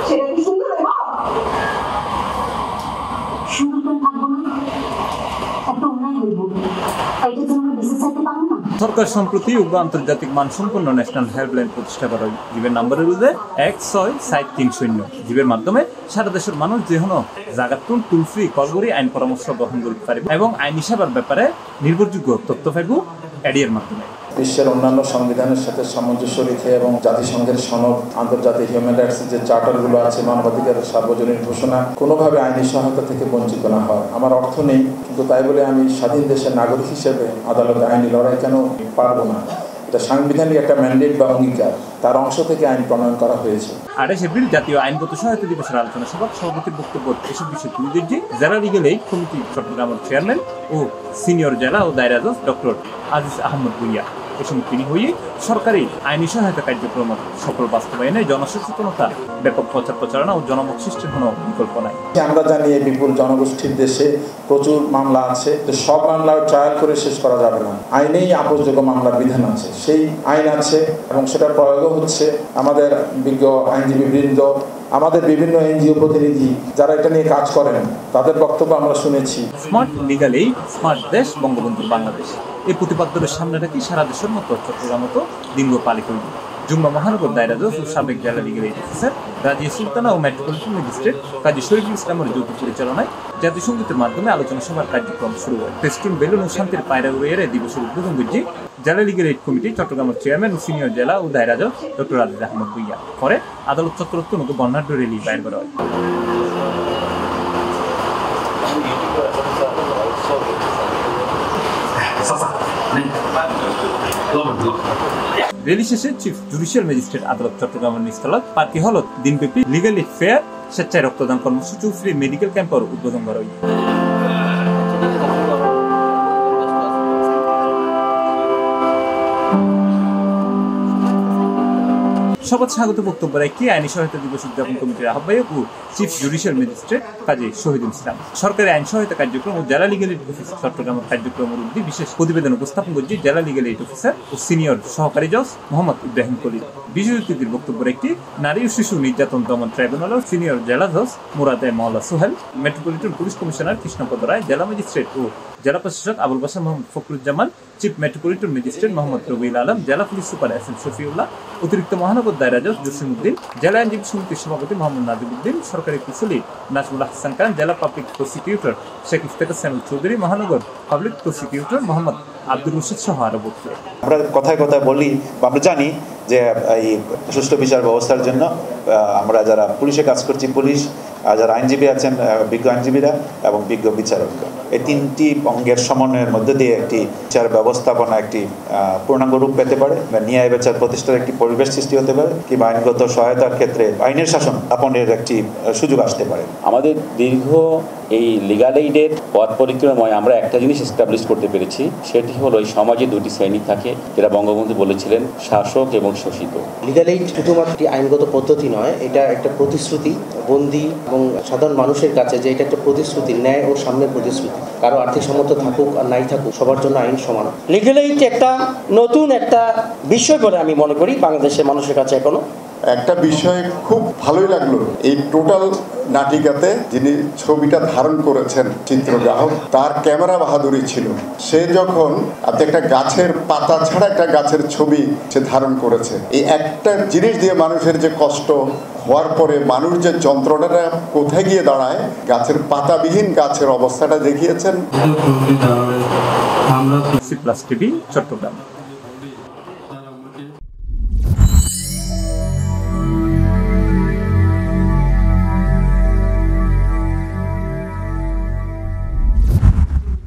সেটা কি সুন্দর না? সুন্দর করে থাকবো না, একটা অন্যায় হইব, এটা তো আমরা বেঁচে থাকতে পারবো না। সরকার সম্প্রতি উগ্র আন্তর্জাতিক মানসম্পন্ন ন্যাশনাল হেল্পলাইন প্রতিষ্ঠা করা হয়। জীবের নাম্বারের উল্লেখ 16-730। জীবের মাধ্যমে সারা দেশের মানুষ যে হনো জাগাতুন টুল ফ্রি কল করে আইন পরামর্শ গ্রহণ করতে পারে এবং আইনি সেবার ব্যাপারে নির্ভরযোগ্য তথ্য পাইব এডিএর মাধ্যমে। বিশ্বের অন্যান্য সংবিধানের সাথে সামঞ্জস্য রেখে এবং জাতিসংঘের সনদ, আন্তর্জাতিক হিউম্যান রাইটসের যে চার্টারগুলো আছে, মানবাধিকারের সার্বজনীন ঘোষণা, কোনোভাবে আইনি সহায়তা থেকে বঞ্চিত না হয়। আমার অর্থ নেই, কিন্তু তাই বলে আমি স্বাধীন দেশের নাগরিক হিসেবে আদালতে আইনি লড়াই কেন পারবো না? এটা সাংবিধানিক একটা ম্যান্ডেট বা অঙ্গীকার, তার অংশ থেকে আইন প্রণয়ন করা হয়েছে। 28 এপ্রিল জাতীয় আইনগত সহায়তা দিবসের আলোচনা সভার সভাপতির বক্তব্য এসব বিষয়ে তুলে ধরে জেলা লিগ্যাল এইড কমিটি চট্টগ্রামের চেয়ারম্যান ও সিনিয়র জেলা ও দায়রা জজ ডক্টর আজিজ আহমদ ভুইয়া। এ সময় তিনি হয়ে সরকারি আইনি সহায়তা কার্যক্রমের সকল বাস্তবায়নে জনসচেতনতা, ব্যাপক প্রচার প্রচারণা ও জনমত সৃষ্টির কোনো বিকল্প নাই। আমরা জানি এই বিপুল জনগোষ্ঠীর দেশে প্রচুর মামলা আছে, সব মামলা ট্রায়াল করে শেষ করা যাবে না। আইনেই আপোষযোগ্য মামলার বিধান আছে, সেই আইন আছে এবং সেটা প্রয়োগও হচ্ছে। আমাদের বিজ্ঞ আইনজীবী বৃন্দ, আমাদের বিভিন্ন এনজিও প্রতিনিধি যারা এটা নিয়ে কাজ করেন, তাদের বক্তব্য আমরা শুনেছি। স্মার্ট লিগ্যাল এইড, স্মার্ট দেশ, বঙ্গবন্ধুর বাংলাদেশ, এই প্রতিপাদ্যের সামনে রেখে সারা দেশের মতো চট্টগ্রাম মতো দিনগো পালিত হইল। জুম্মা মহানগর দায়রা জজ ও সাবেক জেলা legal aid officer Razia Sultana ও মেট্রোপলিটন ম্যাজিস্ট্রেট কাজী শরীফুল ইসলামের যৌথ পরিচালনায় জাতীয় সঙ্গীতের মাধ্যমে আলোচনা সভার কার্যক্রম শুরু হয়। ফেস্টুন বেলুন ও শান্তির পায়রা উড়িয়ে দিবসের উদ্বোধন করছে জেলা লিগ্যাল এইড কমিটি চট্টগ্রামের চেয়ারম্যান ও সিনিয়র জেলা ও দায়রা জজ ডক্টর আজিজ আহমদ ভুইয়া। পরে আদালত চত্বরত্ব নতুন বর্ণাঢ্য র্যালি বাইর করা হয়। র্যালি শেষে চিফ জুডিশিয়াল ম্যাজিস্ট্রেট আদালত চট্টগ্রামের নিচতলা পার্কি হলত দিনব্যাপী লিগ্যাল এইড ফেয়ার, স্বেচ্ছায় রক্তদান কর্মসূচি, ফ্রি মেডিকেল ক্যাম্পের উদ্বোধন করা হয়। সবার স্বাগত বক্তব্য রাখি আইনি সহায়তা দিবস উদযাপন কমিটির আহ্বায়ক ও চিফ জুডিশিয়াল ম্যাজিস্ট্রেট কাজী শহীদুল ইসলাম। সরকারি আইন সহায়তা কার্যক্রম ও জেলা লিগ্যাল এইড অফিস চট্টগ্রামের কার্যক্রমের উদ্যোগে বিশেষ প্রতিবেদন উপস্থাপন করছে জেলা লিগ্যাল এইড অফিসার ও সিনিয়র সহকারী জজ মোহাম্মদ ইব্রাহিম কলিল। বিশেষ অতিথির বক্তব্য রাখি নারী ও শিশু নির্যাতন দমন ট্রাইব্যুনালের সিনিয়র জেলা জজ Murad Mawla Sohel, metropolitan police commissioner Krishnapada Roy, জেলা ম্যাজিস্ট্রেট ও জেলা প্রশাসক Abul Bashar Mohammad Fakhruzzaman, chief metropolitan magistrate Mohammad Rabiul Alam, জেলা police super S M Shafiullah, অতিরিক্ত মহানগর দায়রা জজ জসিমউদ্দিন, জেলা আইনজীবী সমিতির সভাপতি মোহাম্মদ নাজিবউদ্দিন, সরকারি কুশলী নাজমুল হাসান খান, জেলা পাবলিক প্রসিকিউটর শেখ ইফতেখার সামিল চৌধুরী, মহানগর পাবলিক প্রসিকিউটর মোহাম্মদ আব্দুল রশিদ সহ আরো বক্তব্য। আমরা কথায় কথায় বলি, আমরা জানি যে এই সুষ্ঠু বিচার ব্যবস্থার জন্য আমরা যারা পুলিশে কাজ করছি, পুলিশ, যারা আইনজীবী আছেন, বিজ্ঞ আইনজীবীরা এবং বিজ্ঞ বিচারকরা, এই তিনটি অঙ্গের সমন্বয়ের মধ্যে দিয়ে একটি বিচার ব্যবস্থাপনা একটি পূর্ণাঙ্গ রূপ পেতে পারে, ন্যায় বিচার প্রতিষ্ঠার একটি পরিবেশ সৃষ্টি হতে পারে, কিংবা আইনগত সহায়তার ক্ষেত্রে আইনের শাসন স্থাপনের একটি সুযোগ আসতে পারে। আমাদের দীর্ঘ এই লিগ্যাল এইডের পথ পরিক্রমায় আমরা একটা জিনিস এস্টাবলিশ করতে পেরেছি, সেটি হলো এই সমাজে দুটি শ্রেণী থাকে, যেটা বঙ্গবন্ধু বলেছিলেন, শাসক এবং শোষিত। লিগ্যাল এইড শুধুমাত্র একটি আইনগত পদ্ধতি নয়, এটা একটা প্রতিশ্রুতি বন্দী এবং সাধারণ মানুষের কাছে, যে এটা একটা প্রতিশ্রুতি, ন্যায় ও সাম্যের প্রতিশ্রুতি। কারো আর্থিক সামর্থ্য থাকুক আর নাই থাকুক, সবার জন্য আইন সমান। লিগ্যাল এইড একটা নতুন একটা বিষয় বলে আমি মনে করি বাংলাদেশের মানুষের কাছে। এখনো একটা বিষয় খুব ভালোই লাগলো, এই টোটাল নাটিকাতে যিনি ছবিটা ধারণ করেছেন চিত্রগ্রাহক, তার ক্যামেরা বাহাদুরি ছিল। সে যখন আপনি একটা গাছের পাতা ছাড়া একটা গাছের ছবি সে ধারণ করেছে, এই একটা জিনিস দিয়ে মানুষের যে কষ্ট হওয়ার পরে মানুষ যে যন্ত্রণাটা কোথায় গিয়ে দাঁড়ায়, গাছের পাতাবিহীন গাছের অবস্থাটা দেখিয়েছেন। C+ TV Chittagong.